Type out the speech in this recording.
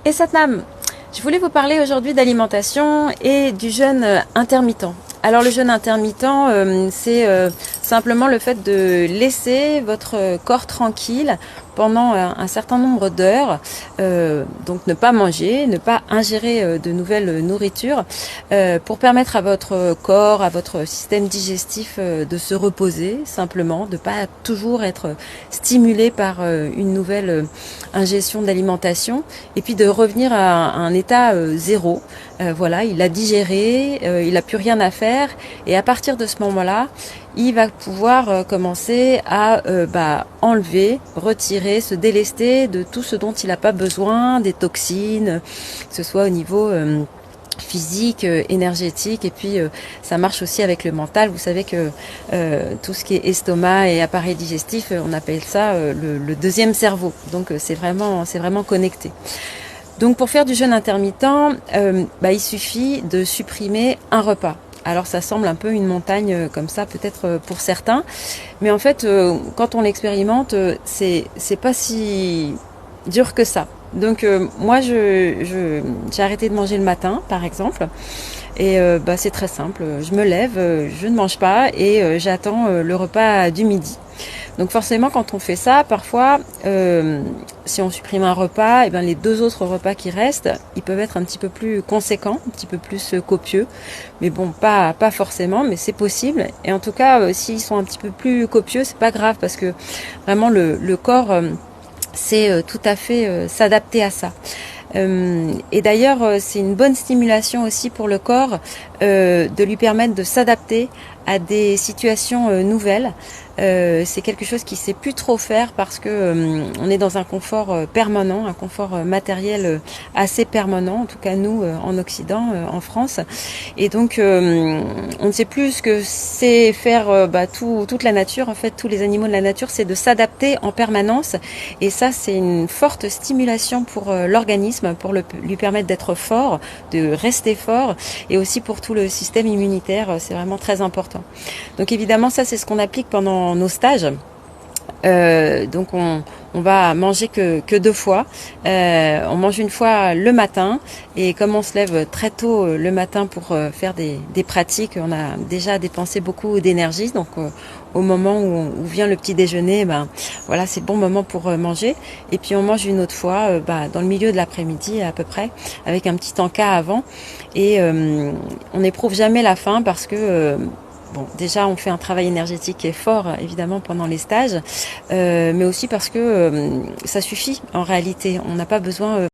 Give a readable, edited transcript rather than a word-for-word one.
Et Satnam, je voulais vous parler aujourd'hui d'alimentation et du jeûne intermittent. Alors le jeûne intermittent, c'est simplement le fait de laisser votre corps tranquille pendant un certain nombre d'heures, donc ne pas manger, ne pas ingérer de nouvelles nourritures, pour permettre à votre corps, à votre système digestif de se reposer simplement, de ne pas toujours être stimulé par une nouvelle ingestion d'alimentation, et puis de revenir à un état zéro. Voilà, il a digéré, il n'a plus rien à faire, et à partir de ce moment-là, il va pouvoir commencer à enlever, retirer, se délester de tout ce dont il n'a pas besoin, des toxines, que ce soit au niveau physique, énergétique, et puis ça marche aussi avec le mental. Vous savez que tout ce qui est estomac et appareil digestif, on appelle ça le deuxième cerveau. Donc c'est vraiment connecté. Donc pour faire du jeûne intermittent, il suffit de supprimer un repas. Alors ça semble un peu une montagne comme ça, peut-être pour certains, mais en fait, quand on l'expérimente, c'est pas si dur que ça. Donc moi, j'ai arrêté de manger le matin, par exemple, et c'est très simple. Je me lève, je ne mange pas et j'attends le repas du midi. Donc forcément, quand on fait ça, parfois, si on supprime un repas, et bien les deux autres repas qui restent, ils peuvent être un petit peu plus conséquents, un petit peu plus copieux. Mais bon, pas forcément, mais c'est possible. Et en tout cas, s'ils sont un petit peu plus copieux, c'est pas grave parce que vraiment le corps sait tout à fait s'adapter à ça. Et d'ailleurs, c'est une bonne stimulation aussi pour le corps de lui permettre de s'adapter à des situations nouvelles. C'est quelque chose qu'il ne sait plus trop faire parce que on est dans un confort permanent, un confort matériel assez permanent, en tout cas nous en Occident, en France. Et donc on ne sait plus ce que c'est faire toute la nature, en fait tous les animaux de la nature, c'est de s'adapter en permanence. Et ça, c'est une forte stimulation pour l'organisme, pour lui permettre d'être fort, de rester fort, et aussi pour tout le système immunitaire, c'est vraiment très important. Donc évidemment, ça c'est ce qu'on applique pendant nos stages. Donc on va manger que deux fois. On mange une fois le matin, et comme on se lève très tôt le matin pour faire des pratiques, on a déjà dépensé beaucoup d'énergie. Donc au moment où vient le petit déjeuner, voilà, c'est le bon moment pour manger. Et puis on mange une autre fois dans le milieu de l'après-midi à peu près, avec un petit encas avant. Et on n'éprouve jamais la faim parce que bon, déjà, on fait un travail énergétique qui est fort, évidemment, pendant les stages, mais aussi parce que ça suffit, en réalité. On n'a pas besoin